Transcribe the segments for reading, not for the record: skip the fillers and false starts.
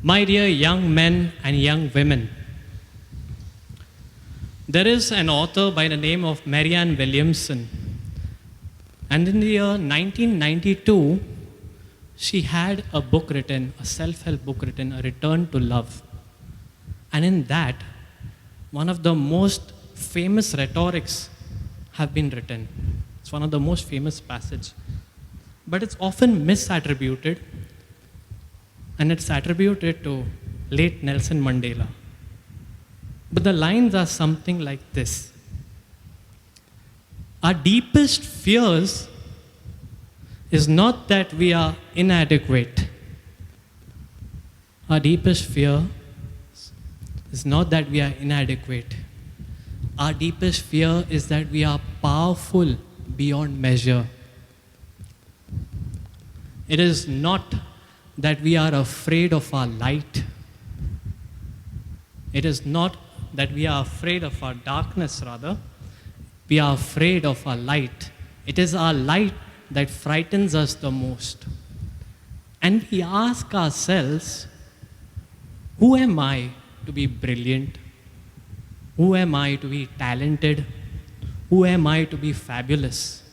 My dear young men and young women, there is an author by the name of Marianne Williamson, and in the year 1992, she had a book written, a self-help book written, A Return to Love. And in that, one of the most famous rhetorics have been written. It's one of the most famous passages. But it's often misattributed, and it's attributed to late Nelson Mandela. But the lines are something like this. Our deepest fears is not that we are inadequate. Our deepest fear is not that we are inadequate. Our deepest fear is that we are powerful beyond measure. It is not that we are afraid of our light. It is not that we are afraid of our darkness, rather. We are afraid of our light. It is our light that frightens us the most. And we ask ourselves, who am I to be brilliant? Who am I to be talented? Who am I to be fabulous?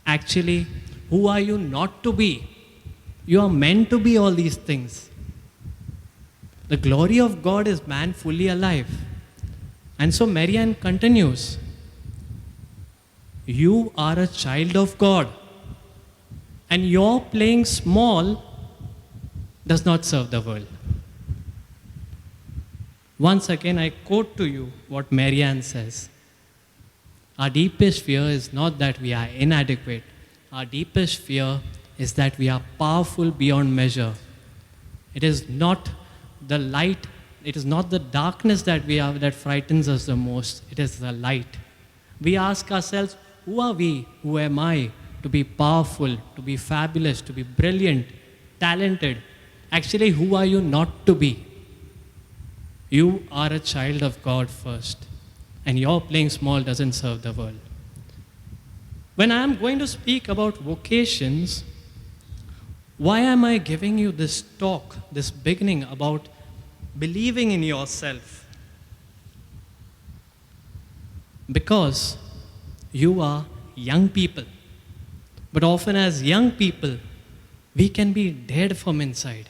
Actually, who are you not to be? You are meant to be all these things. The glory of God is man fully alive. And so Marianne continues, you are a child of God, and your playing small does not serve the world. Once again, I quote to you what Marianne says. Our deepest fear is not that we are inadequate. Our deepest fear is that we are powerful beyond measure. It is not the light, it is not the darkness that we are that frightens us the most. It is the light. We ask ourselves, who are we? Who am I to be powerful, to be fabulous, to be brilliant, talented? Actually, who are you not to be? You are a child of God first, and your playing small doesn't serve the world. When I am going to speak about vocations, why am I giving you this talk, this beginning about believing in yourself? Because you are young people. But often as young people, we can be dead from inside.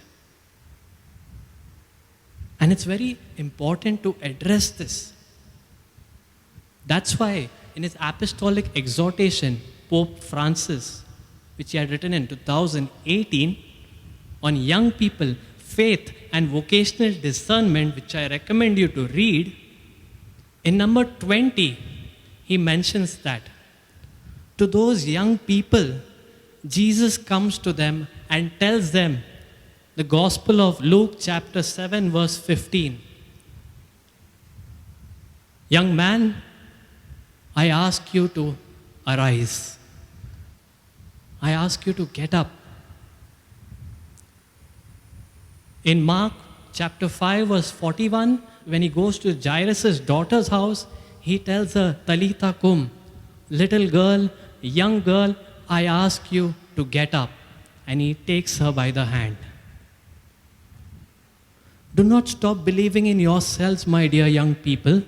And it's very important to address this. That's why in his apostolic exhortation, Pope Francis, which he had written in 2018, on young people, faith and vocational discernment, which I recommend you to read, in number 20, he mentions that to those young people, Jesus comes to them and tells them the Gospel of Luke chapter 7 verse 15. Young man, I ask you to arise. I ask you to get up. In Mark chapter 5 verse 41, when he goes to Jairus' daughter's house, he tells her, Talitha kum, little girl, young girl, I ask you to get up. And he takes her by the hand. Do not stop believing in yourselves, my dear young people.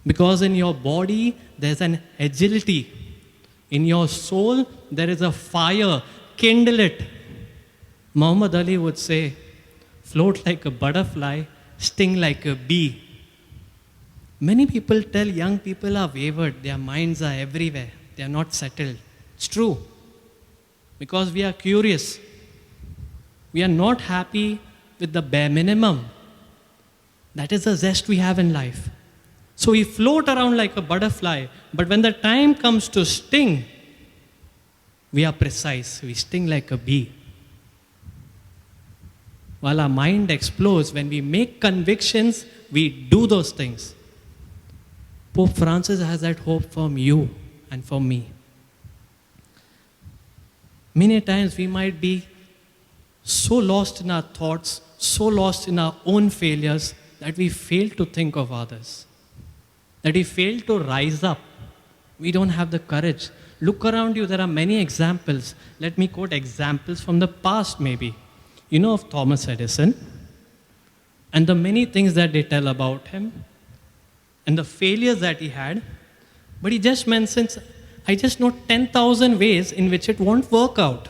Because in your body, there's an agility. In your soul, there is a fire. Kindle it. Muhammad Ali would say, float like a butterfly, sting like a bee. Many people tell young people are wayward. Their minds are everywhere. They are not settled. It's true. Because we are curious. We are not happy with the bare minimum. That is the zest we have in life. So we float around like a butterfly, but when the time comes to sting, we are precise. We sting like a bee. While our mind explodes, when we make convictions, we do those things. Pope Francis has that hope from you and for me. Many times we might be so lost in our thoughts, so lost in our own failures, that we fail to think of others. That we fail to rise up. We don't have the courage. Look around you, there are many examples. Let me quote examples from the past, maybe. You know of Thomas Edison and the many things that they tell about him and the failures that he had. But he just mentions, I just know 10,000 ways in which it won't work out.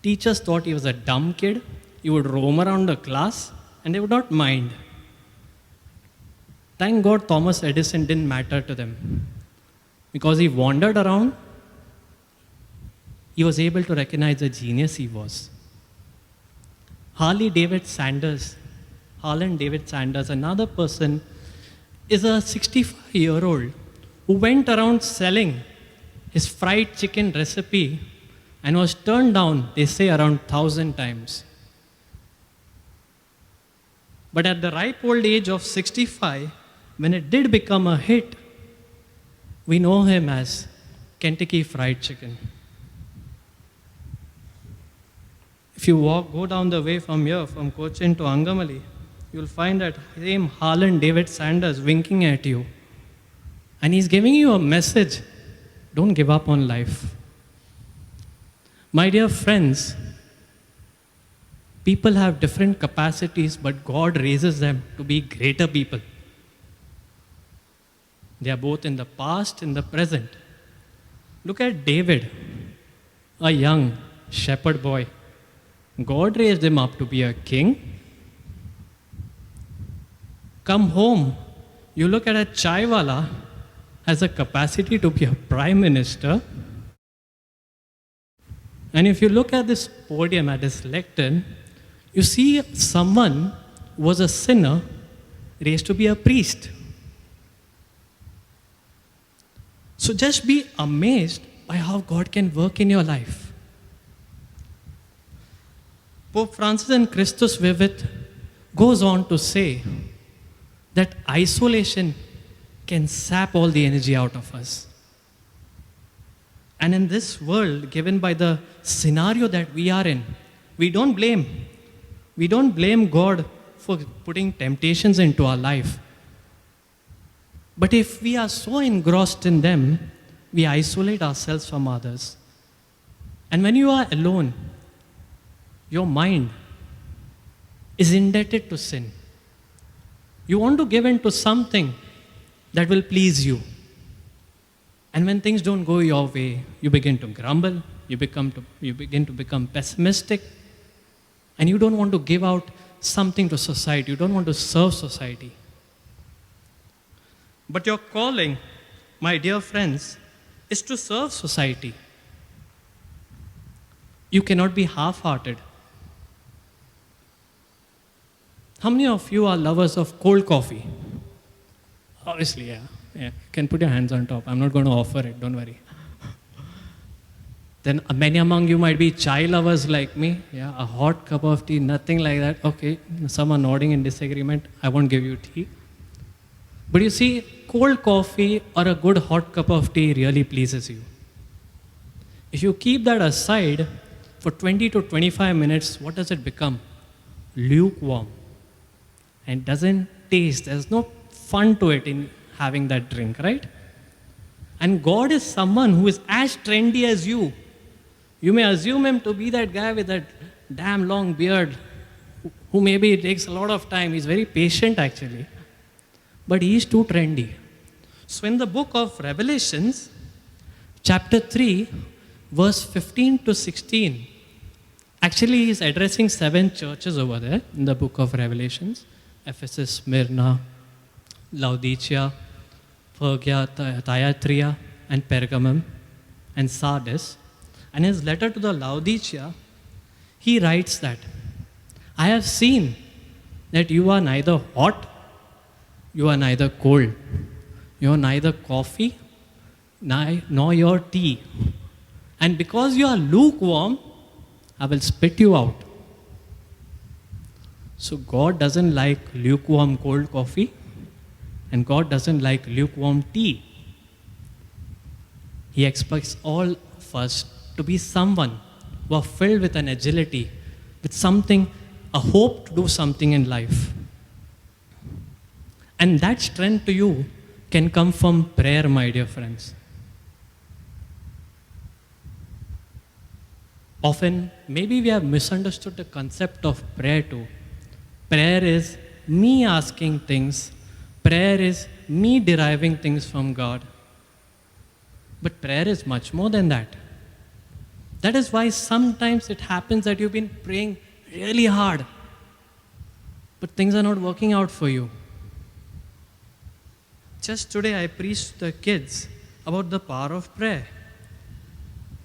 Teachers thought he was a dumb kid. He would roam around the class and they would not mind. Thank God Thomas Edison didn't matter to them. Because he wandered around, he was able to recognize the genius he was. Harlan David Sanders, another person, is a 65-year-old who went around selling his fried chicken recipe and was turned down, they say, around 1,000 times. But at the ripe old age of 65, when it did become a hit, we know him as Kentucky Fried Chicken. If you go down the way from here, from Cochin to Angamali, you'll find that same Harlan David Sanders winking at you. And he's giving you a message. Don't give up on life. My dear friends, people have different capacities, but God raises them to be greater people. They are both in the past and the present. Look at David, a young shepherd boy. God raised him up to be a king. Come home, you look at a chaiwala, has a capacity to be a prime minister. And if you look at this podium, at this lectern, you see someone who was a sinner raised to be a priest. So just be amazed by how God can work in your life. Pope Francis and Christus Vivit goes on to say that isolation can sap all the energy out of us. And in this world, given by the scenario that we are in, we don't blame. We don't blame God for putting temptations into our life. But if we are so engrossed in them, we isolate ourselves from others. And when you are alone, your mind is indebted to sin. You want to give in to something that will please you. And when things don't go your way, you begin to grumble, you begin to become pessimistic, and you don't want to give out something to society, you don't want to serve society. But your calling, my dear friends, is to serve society. You cannot be half-hearted. How many of you are lovers of cold coffee? Obviously, yeah. You can put your hands on top. I'm not going to offer it, don't worry. Then many among you might be chai lovers like me. Yeah, a hot cup of tea, nothing like that. Okay, some are nodding in disagreement. I won't give you tea. But you see, cold coffee or a good hot cup of tea really pleases you. If you keep that aside for 20 to 25 minutes, what does it become? Lukewarm. And doesn't taste. There's no fun to it in having that drink, right? And God is someone who is as trendy as you. You may assume him to be that guy with that damn long beard who maybe takes a lot of time. He's very patient actually. But he is too trendy. So in the book of Revelations, chapter 3, verse 15 to 16, actually he's addressing 7 churches over there in the book of Revelations. Ephesus, Smyrna, Laodicea, Perga, Thyatira, and Pergamum, and Sardis. And his letter to the Laodicea, he writes that, I have seen that you are neither hot, you are neither cold. You are neither coffee, nor your tea. And because you are lukewarm, I will spit you out. So God doesn't like lukewarm cold coffee, and God doesn't like lukewarm tea. He expects all of us to be someone who are filled with an agility, with something, a hope to do something in life. And that strength to you can come from prayer, my dear friends. Often, maybe we have misunderstood the concept of prayer too. Prayer is me asking things, prayer is me deriving things from God. But prayer is much more than that. That is why sometimes it happens that you've been praying really hard, but things are not working out for you. Just today, I preached to the kids about the power of prayer.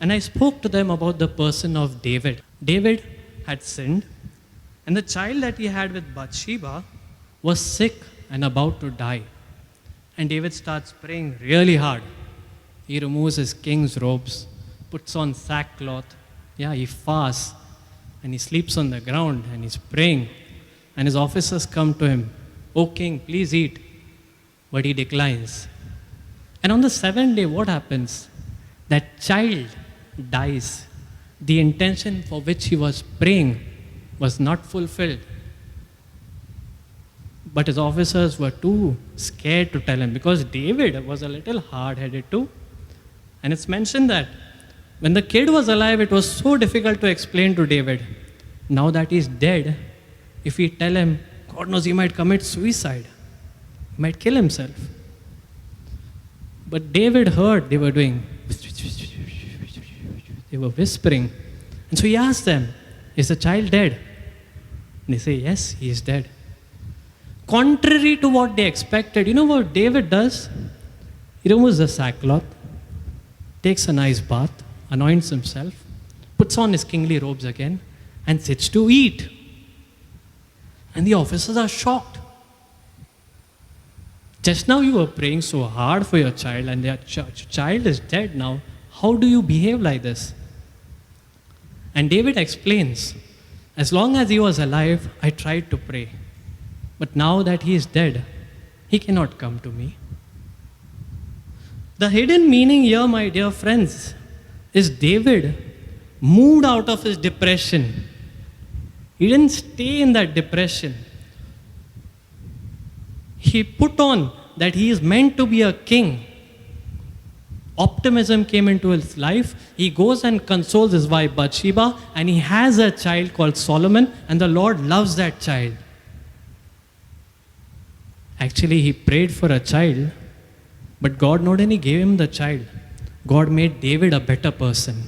And I spoke to them about the person of David. David had sinned, and the child that he had with Bathsheba was sick and about to die. And David starts praying really hard. He removes his king's robes, puts on sackcloth, he fasts, and he sleeps on the ground and he's praying. And his officers come to him, "O king, please eat." But he declines. And on the seventh day, what happens? That child dies. The intention for which he was praying was not fulfilled. But his officers were too scared to tell him, because David was a little hard-headed too. And it's mentioned that when the kid was alive, it was so difficult to explain to David. Now that he's dead, if we tell him, God knows he might commit suicide. He might kill himself. But David heard they were doing, they were whispering. And so he asked them, "Is the child dead?" And they say, "Yes, he is dead." Contrary to what they expected, you know what David does? He removes the sackcloth, takes a nice bath, anoints himself, puts on his kingly robes again, and sits to eat. And the officers are shocked. Just now you were praying so hard for your child, and your child is dead now. How do you behave like this? And David explains, as long as he was alive, I tried to pray. But now that he is dead, he cannot come to me. The hidden meaning here, my dear friends, is David moved out of his depression. He didn't stay in that depression. He put on that he is meant to be a king. Optimism came into his life. He goes and consoles his wife Bathsheba, and he has a child called Solomon, and the Lord loves that child. Actually, he prayed for a child, but God not only gave him the child, God made David a better person.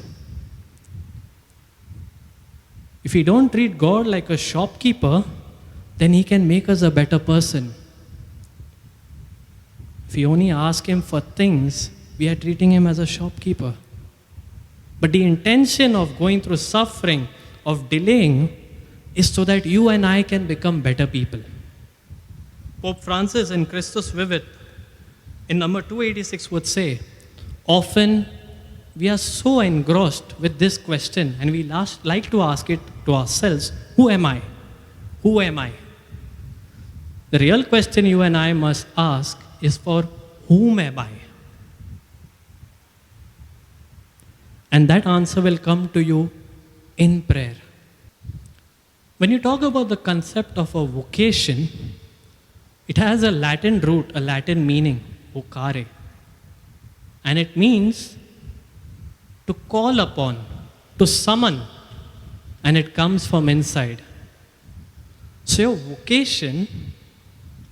If we don't treat God like a shopkeeper, then he can make us a better person. If we only ask him for things, we are treating him as a shopkeeper. But the intention of going through suffering, of delaying, is so that you and I can become better people. Pope Francis in Christus Vivit, in number 286, would say, often we are so engrossed with this question, and we like to ask it to ourselves, who am I? Who am I? The real question you and I must ask is, for whom am I? And that answer will come to you in prayer. When you talk about the concept of a vocation, it has a Latin root, a Latin meaning, vocare. And it means to call upon, to summon, and it comes from inside. So your vocation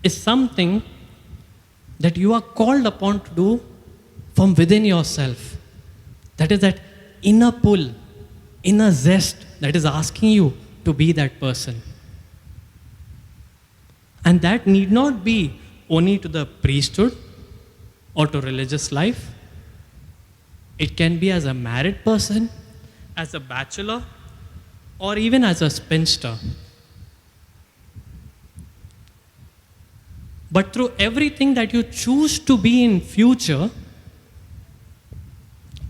is something that you are called upon to do from within yourself. That is that inner pull, inner zest that is asking you to be that person. And that need not be only to the priesthood or to religious life. It can be as a married person, as a bachelor, or even as a spinster. But through everything that you choose to be in future,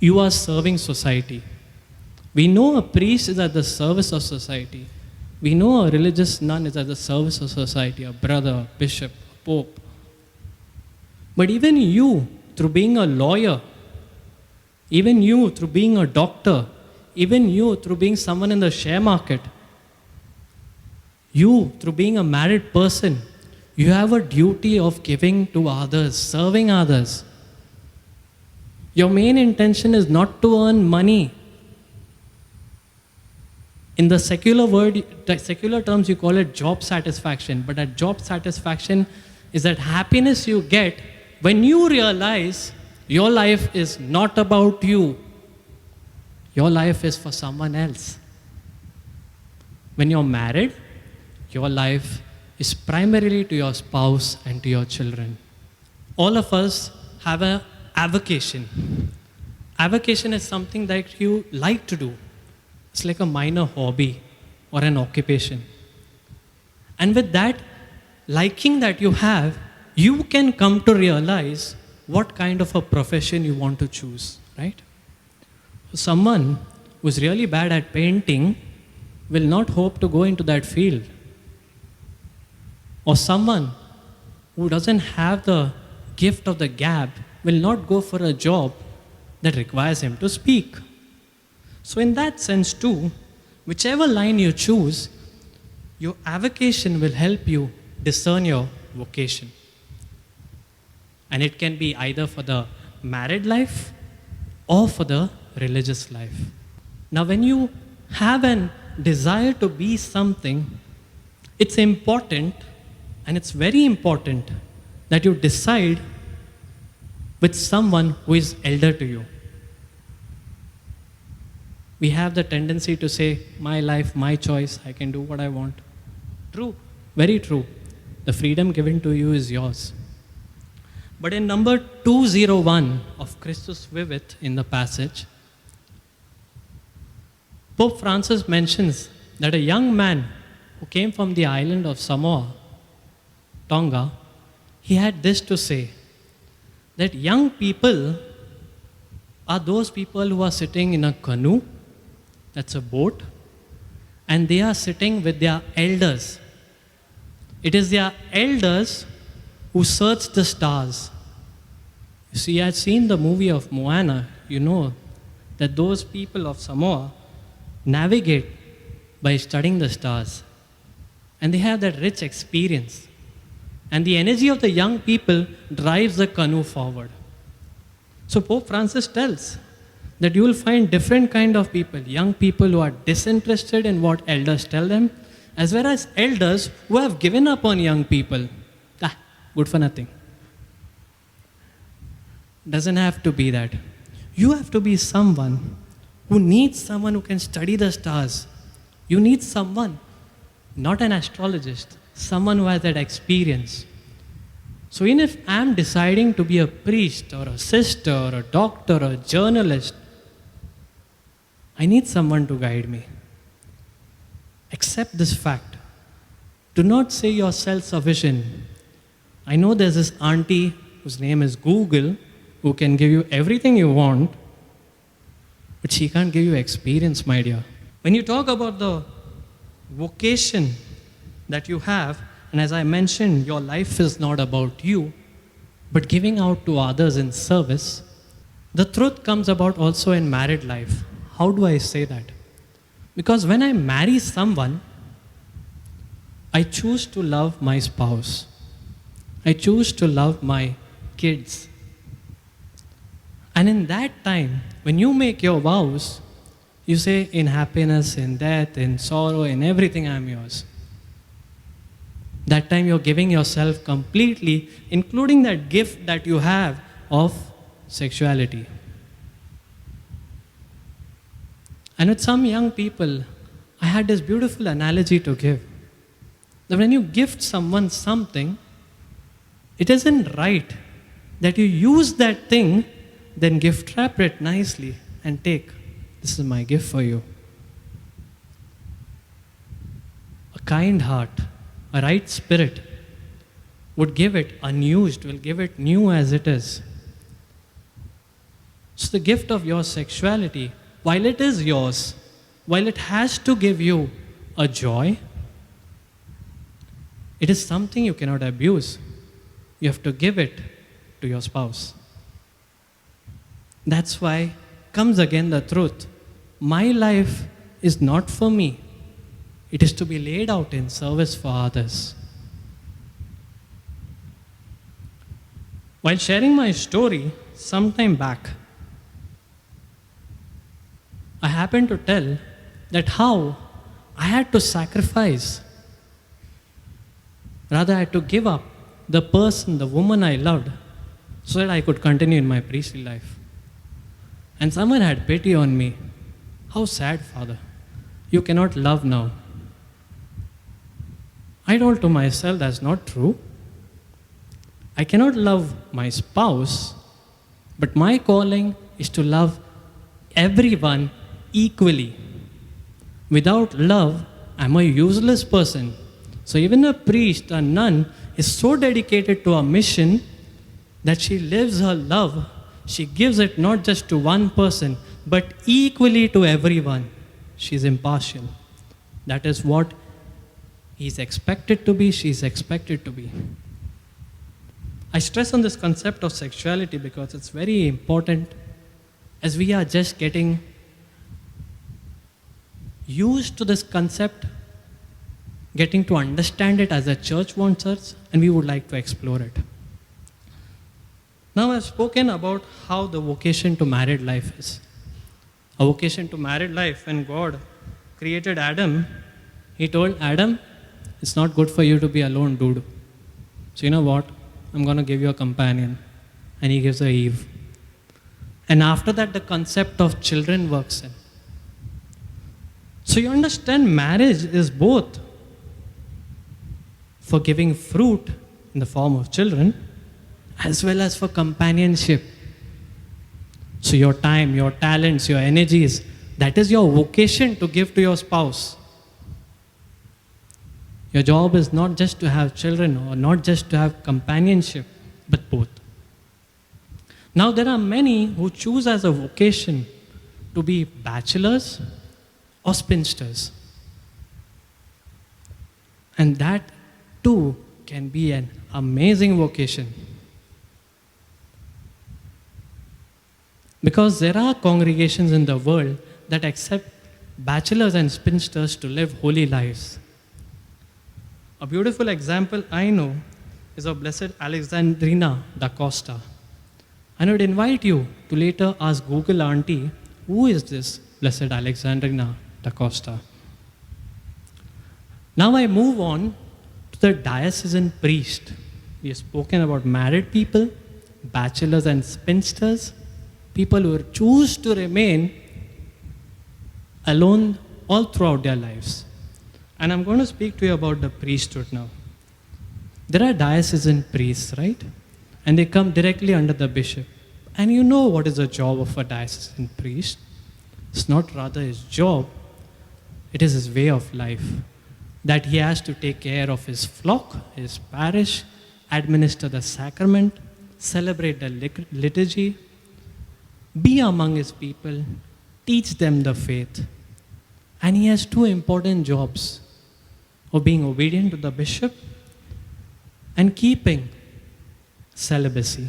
you are serving society. We know a priest is at the service of society. We know a religious nun is at the service of society, a brother, a bishop, a pope. But even you, through being a lawyer, even you, through being a doctor, even you, through being someone in the share market, you, through being a married person, you have a duty of giving to others, serving others. Your main intention is not to earn money. In the secular terms, you call it job satisfaction. But that job satisfaction is that happiness you get when you realize your life is not about you. Your life is for someone else. When you're married, your life is primarily to your spouse and to your children. All of us have a avocation. Avocation is something that you like to do. It's like a minor hobby or an occupation. And with that liking that you have, you can come to realize what kind of a profession you want to choose, right? Someone who's really bad at painting will not hope to go into that field. Or someone who doesn't have the gift of the gab will not go for a job that requires him to speak. So in that sense too, whichever line you choose, your avocation will help you discern your vocation. And it can be either for the married life or for the religious life. Now when you have an desire to be something, it's important, and it's very important, that you decide with someone who is elder to you. We have the tendency to say, my life, my choice, I can do what I want. True, very true. The freedom given to you is yours. But in number 201 of Christus Vivit in the passage, Pope Francis mentions that a young man who came from the island of Samoa, Tonga, he had this to say, that young people are those people who are sitting in a canoe, that's a boat, and they are sitting with their elders. It is their elders who search the stars. You see, I've seen the movie of Moana. You know that those people of Samoa navigate by studying the stars. And they have that rich experience. And the energy of the young people drives the canoe forward. So Pope Francis tells that you will find different kind of people, young people who are disinterested in what elders tell them, as well as elders who have given up on young people. Good for nothing. Doesn't have to be that. You have to be someone who needs someone who can study the stars. You need someone, not an astrologist, someone who has that experience. So even if I'm deciding to be a priest or a sister or a doctor or a journalist, I need someone to guide me. Accept this fact. Do not say you're self-sufficient. I know there's this auntie whose name is Google who can give you everything you want, but she can't give you experience, my dear. When you talk about the vocation that you have, and as I mentioned, your life is not about you, but giving out to others in service, the truth comes about also in married life. How do I say that? Because when I marry someone, I choose to love my spouse. I choose to love my kids. And in that time, when you make your vows, you say, in happiness, in death, in sorrow, in everything I'm yours. That time you're giving yourself completely, including that gift that you have of sexuality. And with some young people, I had this beautiful analogy to give. That when you gift someone something, it isn't right that you use that thing, then gift wrap it nicely and take. This is my gift for you. A kind heart, a right spirit would give it unused, will give it new as it is. So the gift of your sexuality, while it is yours, while it has to give you a joy, it is something you cannot abuse. You have to give it to your spouse. That's why comes again the truth. My life is not for me. It is to be laid out in service for others. While sharing my story some time back, I happened to tell that how I had to sacrifice. Rather, I had to give up the person, the woman I loved, so that I could continue in my priestly life. And someone had pity on me. How sad, Father. You cannot love now. I told to myself, that's not true. I cannot love my spouse, but my calling is to love everyone equally. Without love, I'm a useless person. So even a priest, a nun, is so dedicated to a mission that she lives her love. She gives it not just to one person, but equally to everyone. She's impartial. That is what he's expected to be, she's expected to be. I stress on this concept of sexuality because it's very important, as we are just getting used to this concept, getting to understand it as the church wants us, and we would like to explore it. Now I've spoken about how the vocation to married life is. A vocation to married life, when God created Adam, he told Adam, it's not good for you to be alone, dude. So you know what? I'm going to give you a companion. And he gives her Eve. And after that, the concept of children works in. So you understand, marriage is both for giving fruit in the form of children, as well as for companionship. So your time, your talents, your energies, that is your vocation to give to your spouse. Your job is not just to have children or not just to have companionship, but both. Now there are many who choose as a vocation to be bachelors or spinsters. And that too can be an amazing vocation. Because there are congregations in the world that accept bachelors and spinsters to live holy lives. A beautiful example I know is of Blessed Alexandrina da Costa. And I would invite you to later ask Google Auntie, who is this Blessed Alexandrina da Costa? Now I move on to the diocesan priest. We have spoken about married people, bachelors and spinsters, people who choose to remain alone all throughout their lives. And I'm going to speak to you about the priesthood now. There are diocesan priests, right? And they come directly under the bishop. And you know what is the job of a diocesan priest. It's not rather his job, it is his way of life. That he has to take care of his flock, his parish, administer the sacrament, celebrate the liturgy, be among his people, teach them the faith. And he has two important jobs of being obedient to the bishop and keeping celibacy,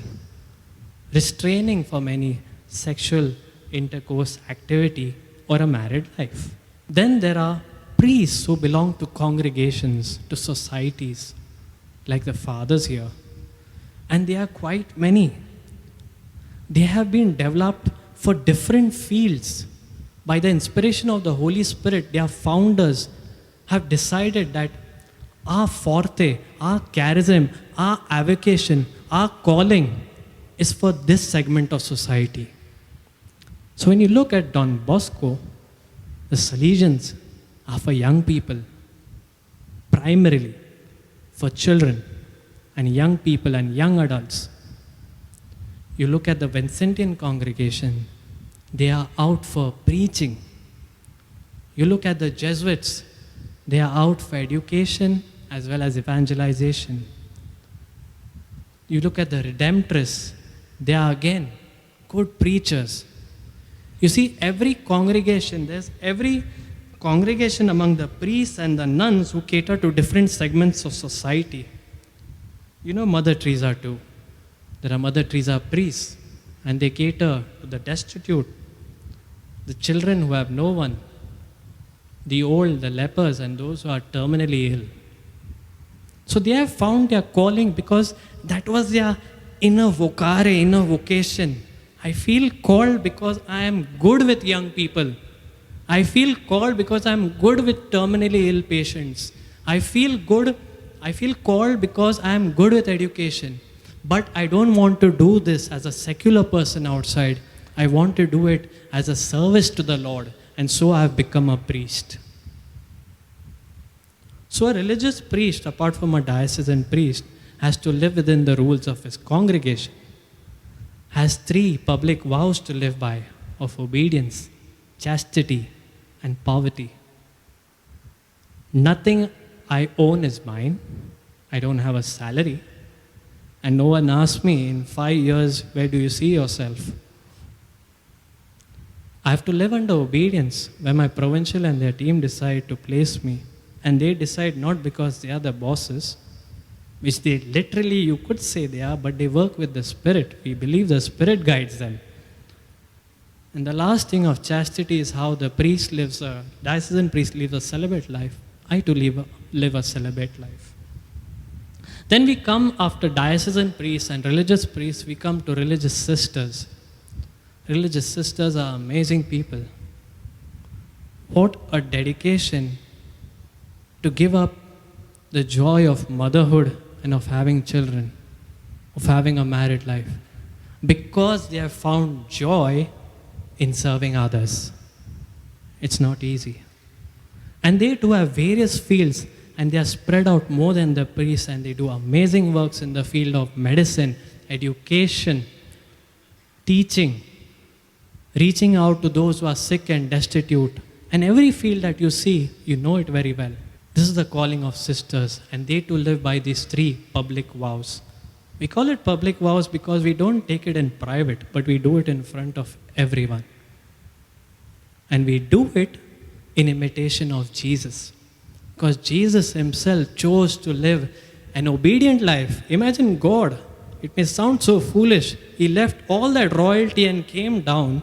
restraining from any sexual intercourse activity or a married life. Then there are priests who belong to congregations, to societies, like the fathers here. And they are quite many. They have been developed for different fields. By the inspiration of the Holy Spirit, their founders have decided that our forte, our charism, our avocation, our calling is for this segment of society. So when you look at Don Bosco, the Salesians are for young people, primarily for children and young people and young adults. You look at the Vincentian congregation, they are out for preaching. You look at the Jesuits, they are out for education as well as evangelization. You look at the Redemptorists, they are again good preachers. You see, every congregation among the priests and the nuns who cater to different segments of society. You know Mother Teresa too. There are Mother Teresa priests, and they cater to the destitute, the children who have no one, the old, the lepers, and those who are terminally ill. So they have found their calling because that was their inner vocare, inner vocation. I feel called because I am good with young people. I feel called because I'm good with terminally ill patients. I feel called because I'm good with education. But I don't want to do this as a secular person outside. I want to do it as a service to the Lord. And so I've become a priest. So a religious priest, apart from a diocesan priest, has to live within the rules of his congregation, has 3 public vows to live by of obedience, chastity, and poverty. Nothing I own is mine. I don't have a salary. And no one asks me in 5 years, where do you see yourself? I have to live under obedience when my provincial and their team decide to place me. And they decide not because they are the bosses, which they literally, you could say they are, but they work with the Spirit. We believe the Spirit guides them. And the last thing of chastity is how the diocesan priest lives a celibate life. I too live a celibate life. Then we come after diocesan priests and religious priests, we come to religious sisters. Religious sisters are amazing people. What a dedication to give up the joy of motherhood and of having children, of having a married life, because they have found joy in serving others. It's not easy. And they too have various fields, and they are spread out more than the priests, and they do amazing works in the field of medicine, education, teaching, reaching out to those who are sick and destitute. And every field that you see, you know it very well. This is the calling of sisters, and they too live by these 3 public vows. We call it public vows because we don't take it in private, but we do it in front of everyone. And we do it in imitation of Jesus. Because Jesus himself chose to live an obedient life. Imagine God. It may sound so foolish. He left all that royalty and came down,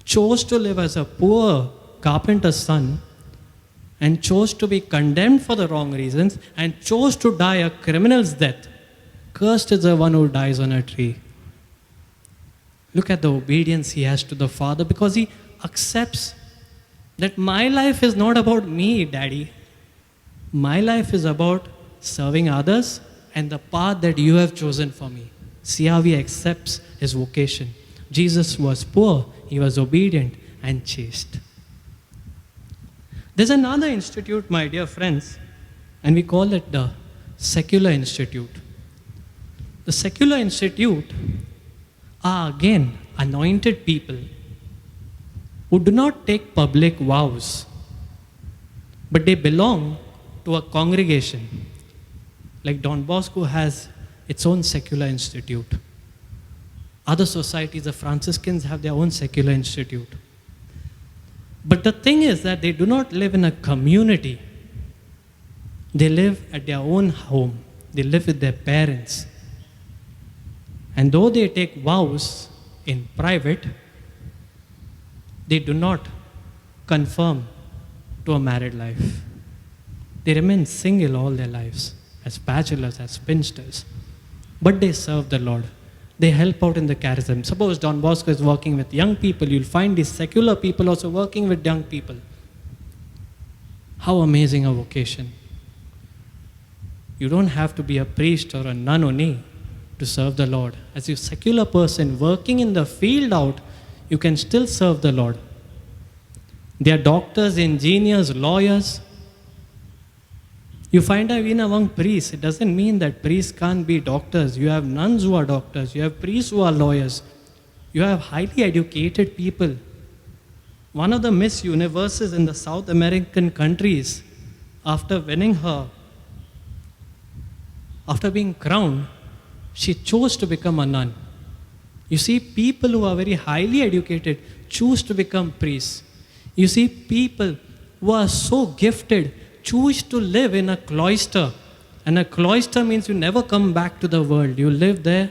chose to live as a poor carpenter's son, and chose to be condemned for the wrong reasons, and chose to die a criminal's death. Cursed is the one who dies on a tree. Look at the obedience he has to the Father, because he accepts that my life is not about me, Daddy. My life is about serving others and the path that you have chosen for me. See how he accepts his vocation. Jesus was poor, he was obedient and chaste. There's another institute, my dear friends, and we call it the Secular Institute. The Secular Institute are again anointed people who do not take public vows, but they belong to a congregation. Like Don Bosco has its own Secular Institute. Other societies, the Franciscans, have their own Secular Institute. But the thing is that they do not live in a community. They live at their own home. They live with their parents. And though they take vows in private, they do not conform to a married life. They remain single all their lives, as bachelors, as spinsters. But they serve the Lord. They help out in the charism. Suppose Don Bosco is working with young people, you'll find these secular people also working with young people. How amazing a vocation. You don't have to be a priest or a nun only to serve the Lord. As a secular person working in the field out, you can still serve the Lord. They are doctors, engineers, lawyers. You find out even among priests, it doesn't mean that priests can't be doctors. You have nuns who are doctors. You have priests who are lawyers. You have highly educated people. One of the Miss Universes in the South American countries, after winning her, after being crowned, she chose to become a nun. You see, people who are very highly educated choose to become priests. You see, people who are so gifted choose to live in a cloister. And a cloister means you never come back to the world. You live there,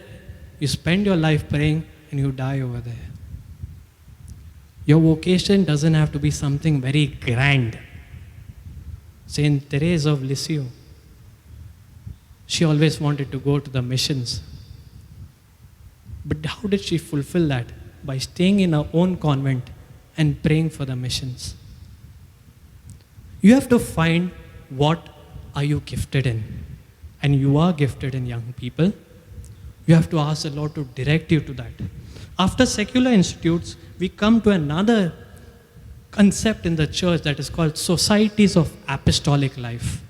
you spend your life praying, and you die over there. Your vocation doesn't have to be something very grand. Saint Therese of Lisieux, she always wanted to go to the missions. But how did she fulfill that? By staying in her own convent and praying for the missions. You have to find what are you gifted in. And you are gifted in, young people. You have to ask the Lord to direct you to that. After secular institutes, we come to another concept in the church that is called societies of apostolic life.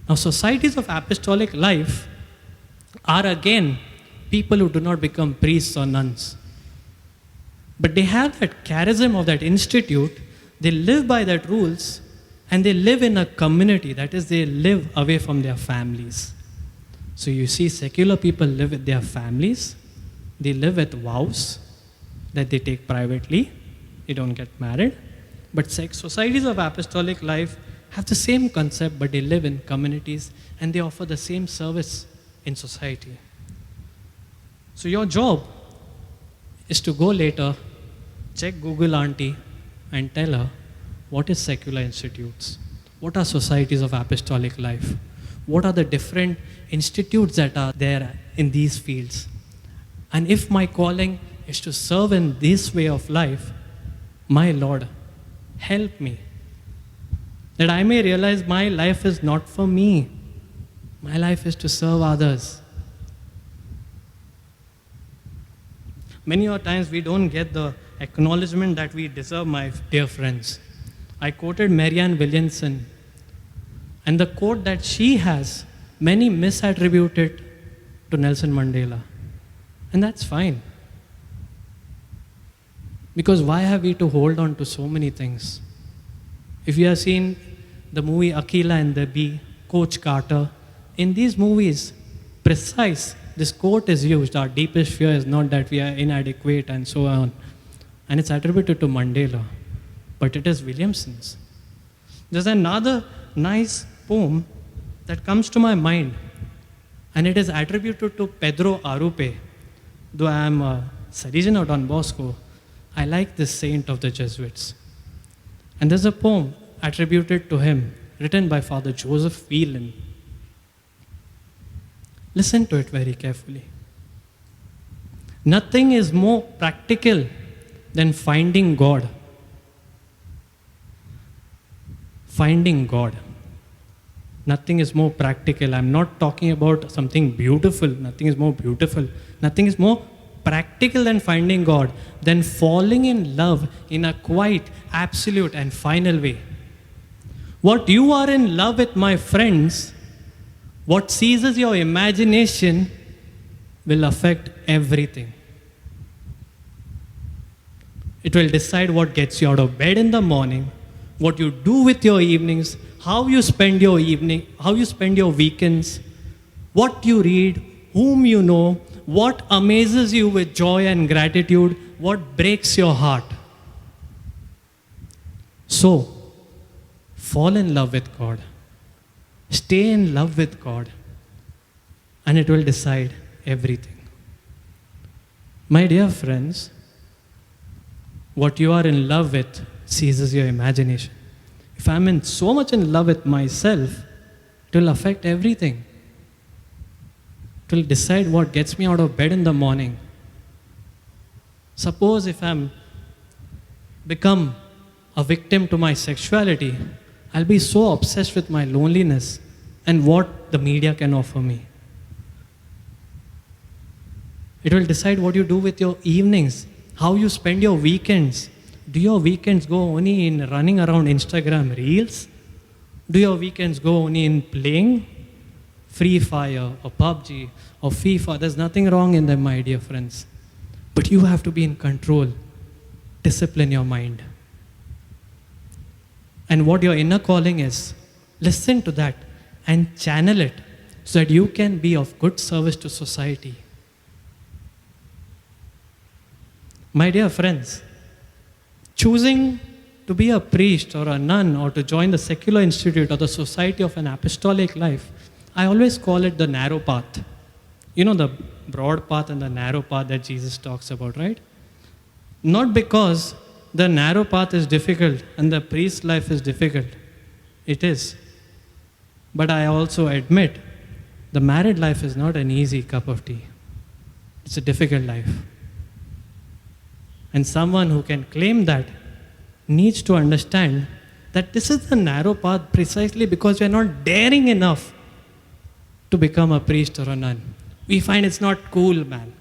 Now, societies of apostolic life are again people who do not become priests or nuns. But they have that charism of that institute, they live by that rules, and they live in a community, that is, they live away from their families. So you see, secular people live with their families, they live with vows that they take privately, they don't get married. But societies of apostolic life have the same concept, but they live in communities and they offer the same service in society. So your job is to go later, check Google Auntie and tell her what is secular institutes, what are societies of apostolic life, what are the different institutes that are there in these fields. And if my calling is to serve in this way of life, my Lord, help me, that I may realize my life is not for me. My life is to serve others. Many a times we don't get the acknowledgement that we deserve, my dear friends. I quoted Marianne Williamson, and the quote that she has, many misattribute it to Nelson Mandela. And that's fine. Because why have we to hold on to so many things? If you have seen the movie Akila and the Bee, Coach Carter, in these movies, this quote is used, our deepest fear is not that we are inadequate and so on. And it's attributed to Mandela, but it is Williamson's. There's another nice poem that comes to my mind, and it is attributed to Pedro Arupe. Though I am a Salesian of Don Bosco, I like this saint of the Jesuits. And there's a poem attributed to him, written by Father Joseph Whelan. Listen to it very carefully. Nothing is more practical than finding God. Finding God. Nothing is more practical. I'm not talking about something beautiful. Nothing is more beautiful. Nothing is more practical than finding God, than falling in love in a quite absolute and final way. What you are in love with, my friends, what seizes your imagination will affect everything. It will decide what gets you out of bed in the morning, what you do with your evenings, how you spend your evening, how you spend your weekends, what you read, whom you know, what amazes you with joy and gratitude, what breaks your heart. So, fall in love with God. Stay in love with God, and it will decide everything. My dear friends, what you are in love with seizes your imagination. If I'm so much in love with myself, it will affect everything. It will decide what gets me out of bed in the morning. Suppose if I'm become a victim to my sexuality, I'll be so obsessed with my loneliness and what the media can offer me. It will decide what you do with your evenings, how you spend your weekends. Do your weekends go only in running around Instagram Reels? Do your weekends go only in playing Free Fire or PUBG or FIFA? There's nothing wrong in them, my dear friends. But you have to be in control. Discipline your mind. And what your inner calling is, listen to that and channel it so that you can be of good service to society. My dear friends, choosing to be a priest or a nun or to join the secular institute or the society of an apostolic life, I always call it the narrow path. You know, the broad path and the narrow path that Jesus talks about, right? Not because the narrow path is difficult and the priest life is difficult. It is. But I also admit the married life is not an easy cup of tea. It's a difficult life. And someone who can claim that needs to understand that this is the narrow path precisely because we are not daring enough to become a priest or a nun. We find it's not cool, man.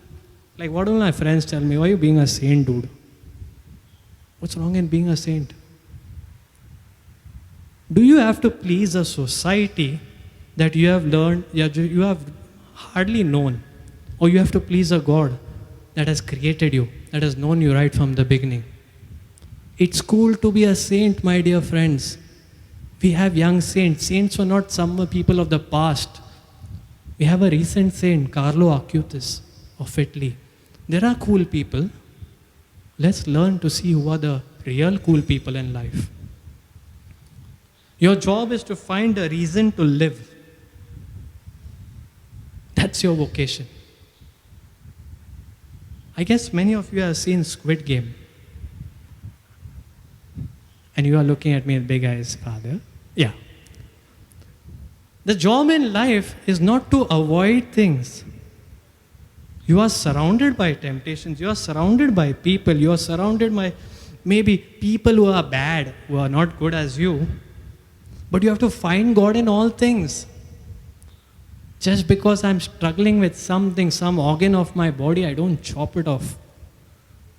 Like, what do my friends tell me? Why are you being a saint, dude? What's wrong in being a saint? Do you have to please a society that you have learned, you have hardly known? Or you have to please a God that has created you, that has known you right from the beginning? It's cool to be a saint, my dear friends. We have young saints. Saints were not some people of the past. We have a recent saint, Carlo Acutis of Italy. There are cool people. Let's learn to see who are the real cool people in life. Your job is to find a reason to live. That's your vocation. I guess many of you have seen Squid Game. And you are looking at me with big eyes, Father. Yeah. The job in life is not to avoid things. You are surrounded by temptations. You are surrounded by people. You are surrounded by maybe people who are bad, who are not good as you. But you have to find God in all things. Just because I'm struggling with something, some organ of my body, I don't chop it off.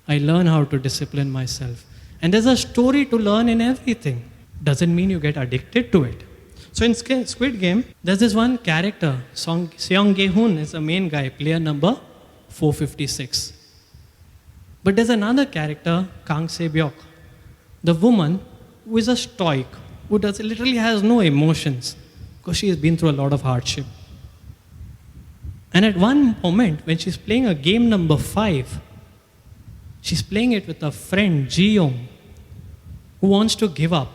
I learn how to discipline myself. And there's a story to learn in everything. Doesn't mean you get addicted to it. So in Squid Game, there's this one character, Seong Gi-hoon is the main guy, player number 456. But there's another character, Kang Se-byok, the woman who is a stoic, who literally has no emotions because she has been through a lot of hardship. And at one moment, when she's playing a game number 5, she's playing it with a friend, Ji-young, who wants to give up.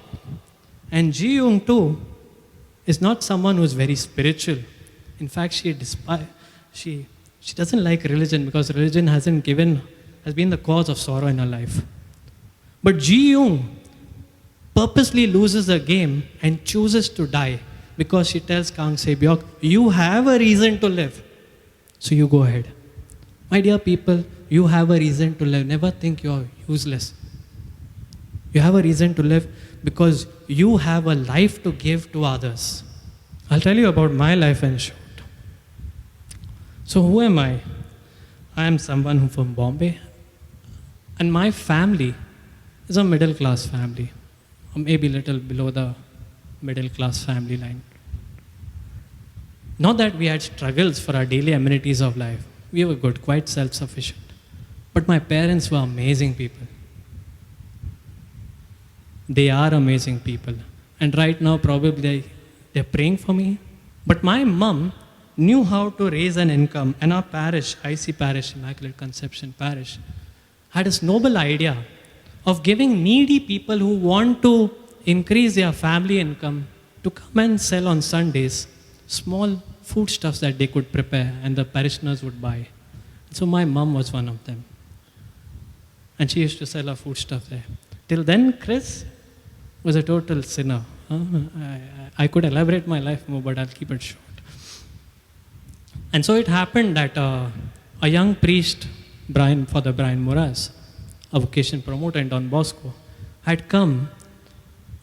And Ji-young too is not someone who's very spiritual. In fact, she doesn't like religion because religion has been the cause of sorrow in her life. But Ji-young purposely loses the game and chooses to die because she tells Kang Se-byok, you have a reason to live. So you go ahead. My dear people, you have a reason to live. Never think you're useless. You have a reason to live because you have a life to give to others. I'll tell you about my life in short. So who am I? I am someone who's from Bombay. And my family is a middle class family. Or maybe a little below the middle class family line. Not that we had struggles for our daily amenities of life. We were good, quite self-sufficient. But my parents were amazing people. They are amazing people. And right now, probably they're praying for me. But my mom knew how to raise an income. And our parish, IC Parish, Immaculate Conception Parish, had this noble idea of giving needy people who want to increase their family income to come and sell on Sundays small foodstuffs that they could prepare and the parishioners would buy. So my mom was one of them. And she used to sell her foodstuff there. Till then, Chris was a total sinner. I could elaborate my life more, but I'll keep it short. And so it happened that a young priest, Father Brian Moraz, a vocation promoter in Don Bosco, had come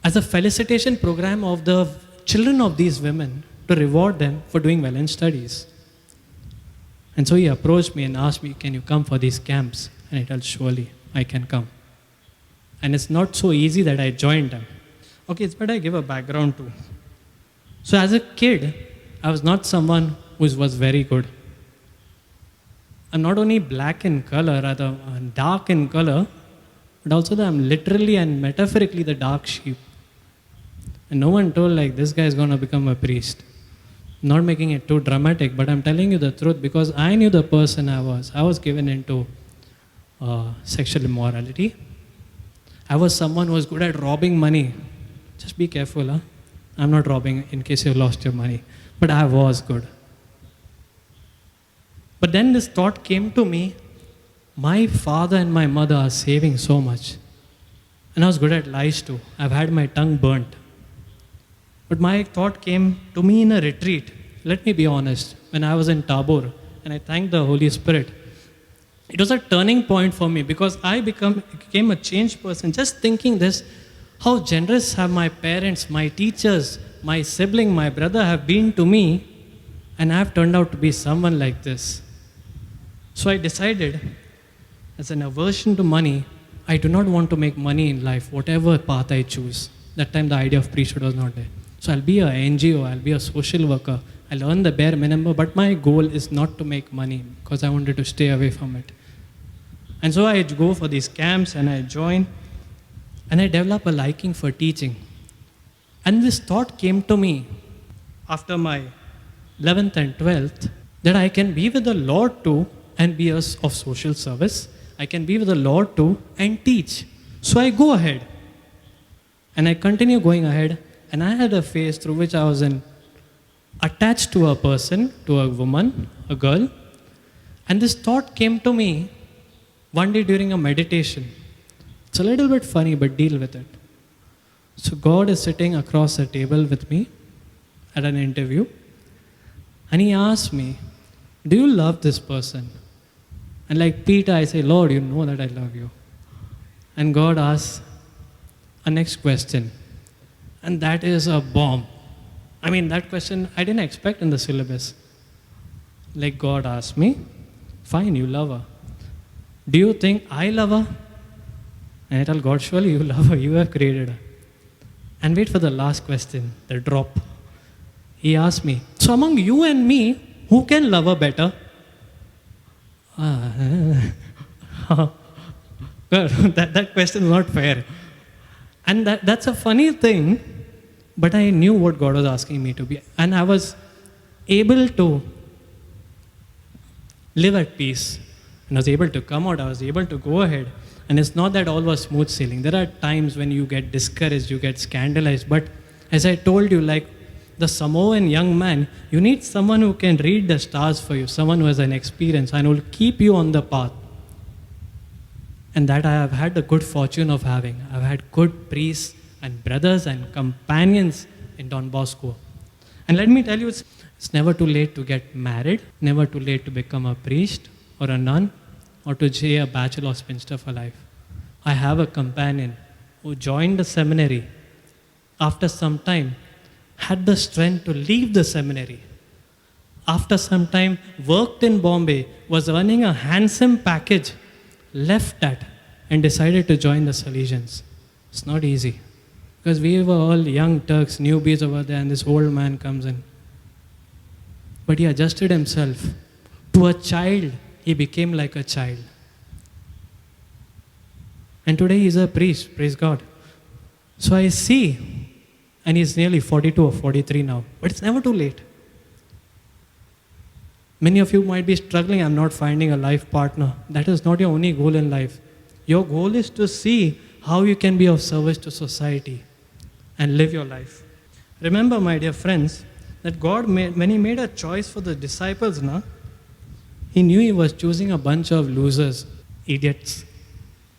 as a felicitation program of the children of these women to reward them for doing well in studies. And so he approached me and asked me, can you come for these camps? And I told, surely, I can come. And it's not so easy that I joined them. Okay, it's better I give a background too. So as a kid, I was not someone who was very good. I'm not only black in color, rather dark in color, but also that I'm literally and metaphorically the dark sheep. And no one told like, this guy is going to become a priest. Not making it too dramatic, but I'm telling you the truth because I knew the person I was. I was given into sexual immorality. I was someone who was good at robbing money. Just be careful, huh? I'm not robbing in case you lost your money. But I was good. But then this thought came to me, my father and my mother are saving so much. And I was good at lies too. I've had my tongue burnt. But my thought came to me in a retreat. Let me be honest. When I was in Tabor, and I thank the Holy Spirit, it was a turning point for me because I became a changed person. Just thinking this, how generous have my parents, my teachers, my sibling, my brother have been to me, and I have turned out to be someone like this. So I decided, as an aversion to money, I do not want to make money in life, whatever path I choose. That time the idea of priesthood was not there. So I'll be an NGO, I'll be a social worker, I'll earn the bare minimum, but my goal is not to make money because I wanted to stay away from it. And so I go for these camps and I join, and I develop a liking for teaching. And this thought came to me after my 11th and 12th that I can be with the Lord too and be of social service. I can be with the Lord too and teach. So I go ahead. And I continue going ahead. And I had a phase through which I was attached to a person, to a woman, a girl. And this thought came to me one day during a meditation. It's a little bit funny, but deal with it. So God is sitting across a table with me at an interview. And he asked me, do you love this person? And like Peter, I say, Lord, you know that I love you. And God asks a next question. And that is a bomb. I mean, that question I didn't expect in the syllabus. Like God asked me, fine, you love her. Do you think I love her? And I tell God, surely you love her, you have created her. And wait for the last question, the drop. He asked me, so among you and me, who can love her better? That question is not fair. And that's a funny thing, but I knew what God was asking me to be. And I was able to live at peace. And I was able to come out, I was able to go ahead. And it's not that all was smooth sailing. There are times when you get discouraged, you get scandalized. But as I told you, like the Samoan young man, you need someone who can read the stars for you, someone who has an experience and will keep you on the path. And that I have had the good fortune of having. I've had good priests and brothers and companions in Don Bosco. And let me tell you, it's never too late to get married, never too late to become a priest or a nun, or to say a bachelor or spinster for life. I have a companion who joined the seminary after some time, had the strength to leave the seminary. After some time, worked in Bombay, was earning a handsome package, left that and decided to join the Salesians. It's not easy because we were all young Turks, newbies over there, and this old man comes in. But he adjusted himself. To a child, he became like a child. And today he's a priest, praise God. So I see, and he's nearly 42 or 43 now, but it's never too late. Many of you might be struggling, I'm not finding a life partner. That is not your only goal in life. Your goal is to see how you can be of service to society and live your life. Remember, my dear friends, that God, when he made a choice for the disciples, he knew he was choosing a bunch of losers, idiots.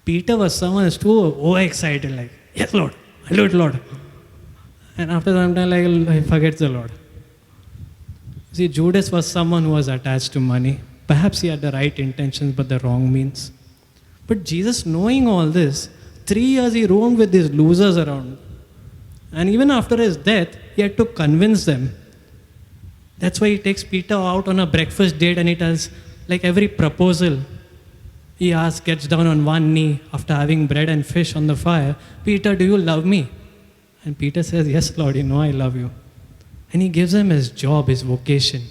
Peter was someone who's too overexcited, like, yes, Lord, I'll do it, Lord. And after some time, like, he forgets the Lord. See, Judas was someone who was attached to money. Perhaps he had the right intentions, but the wrong means. But Jesus, knowing all this, 3 years he roamed with these losers around. And even after his death, he had to convince them. That's why he takes Peter out on a breakfast date and he tells, like every proposal, he asks, gets down on one knee after having bread and fish on the fire, Peter, do you love me? And Peter says, yes, Lord, you know I love you. And he gives him his job, his vocation.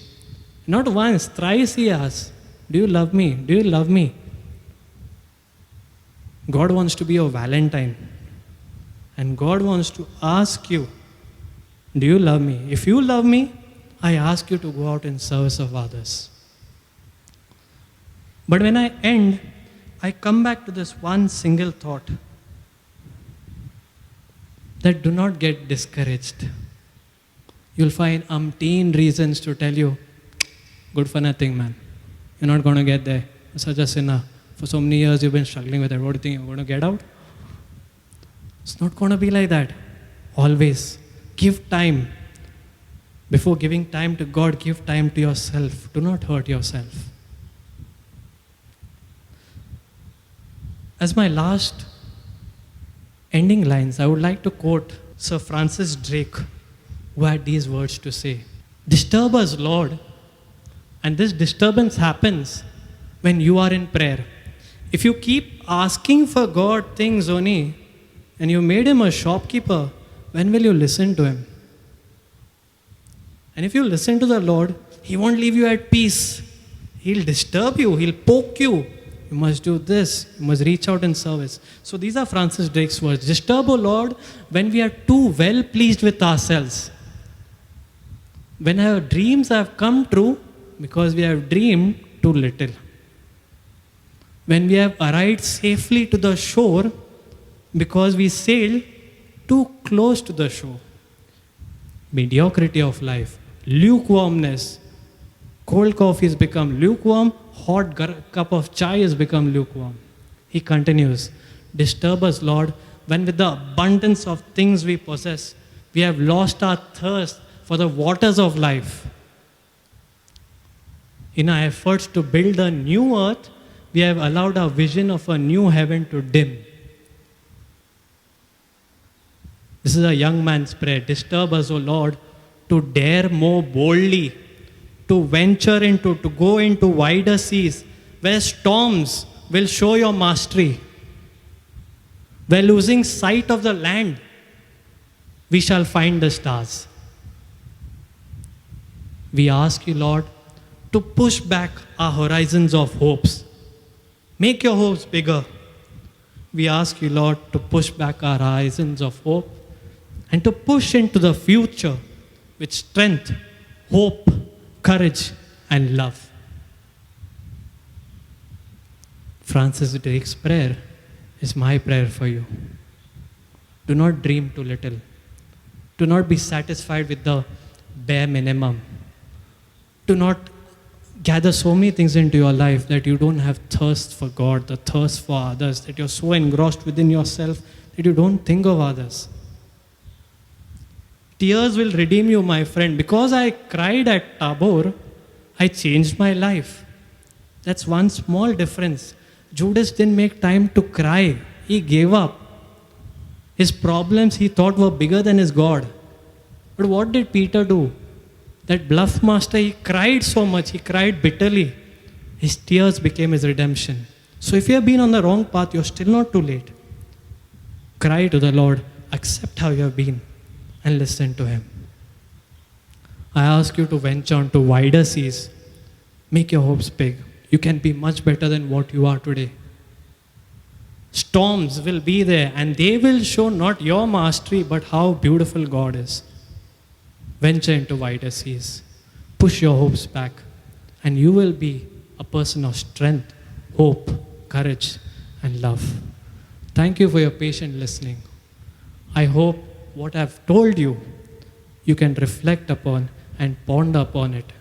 Not once, thrice he asks, do you love me? Do you love me? God wants to be your Valentine. And God wants to ask you, do you love me? If you love me, I ask you to go out in service of others. But when I end, I come back to this one single thought. That do not get discouraged. You'll find umpteen reasons to tell you, good for nothing, man. You're not going to get there. You're such a sinner. For so many years you've been struggling with it. What do you think, you're going to get out? It's not going to be like that. Always. Give time. Before giving time to God, give time to yourself. Do not hurt yourself. As my last ending lines, I would like to quote Sir Francis Drake, who had these words to say: "Disturb us, Lord." And this disturbance happens when you are in prayer. If you keep asking for God things only, and you made him a shopkeeper, when will you listen to him? And if you listen to the Lord, he won't leave you at peace. He'll disturb you, he'll poke you. You must do this, you must reach out in service. So these are Francis Drake's words. Disturb, O Lord, when we are too well pleased with ourselves. When our dreams have come true, because we have dreamed too little. When we have arrived safely to the shore, because we sailed too close to the shore. Mediocrity of life, lukewarmness. Cold coffee has become lukewarm, hot cup of chai has become lukewarm. He continues, disturb us, Lord, when with the abundance of things we possess, we have lost our thirst for the waters of life. In our efforts to build a new earth, we have allowed our vision of a new heaven to dim. This is a young man's prayer. Disturb us, O Lord, to dare more boldly, to venture into, to go into wider seas, where storms will show your mastery. Where losing sight of the land, we shall find the stars. We ask you, Lord, to push back our horizons of hopes. Make your hopes bigger. We ask you, Lord, to push back our horizons of hope and to push into the future with strength, hope, courage, and love. Francis Drake's prayer is my prayer for you. Do not dream too little. Do not be satisfied with the bare minimum. Do not gather so many things into your life that you don't have thirst for God, the thirst for others, that you're so engrossed within yourself that you don't think of others. Tears will redeem you, my friend. Because I cried at Tabor, I changed my life. That's one small difference. Judas didn't make time to cry. He gave up. His problems he thought were bigger than his God. But what did Peter do? That bluff master, he cried so much, he cried bitterly. His tears became his redemption. So if you have been on the wrong path, you're still not too late. Cry to the Lord, accept how you have been, and listen to him. I ask you to venture onto wider seas. Make your hopes big. You can be much better than what you are today. Storms will be there, and they will show not your mastery, but how beautiful God is. Venture into wider seas. Push your hopes back, and you will be a person of strength, hope, courage, and love. Thank you for your patient listening. I hope what I've told you, you can reflect upon and ponder upon it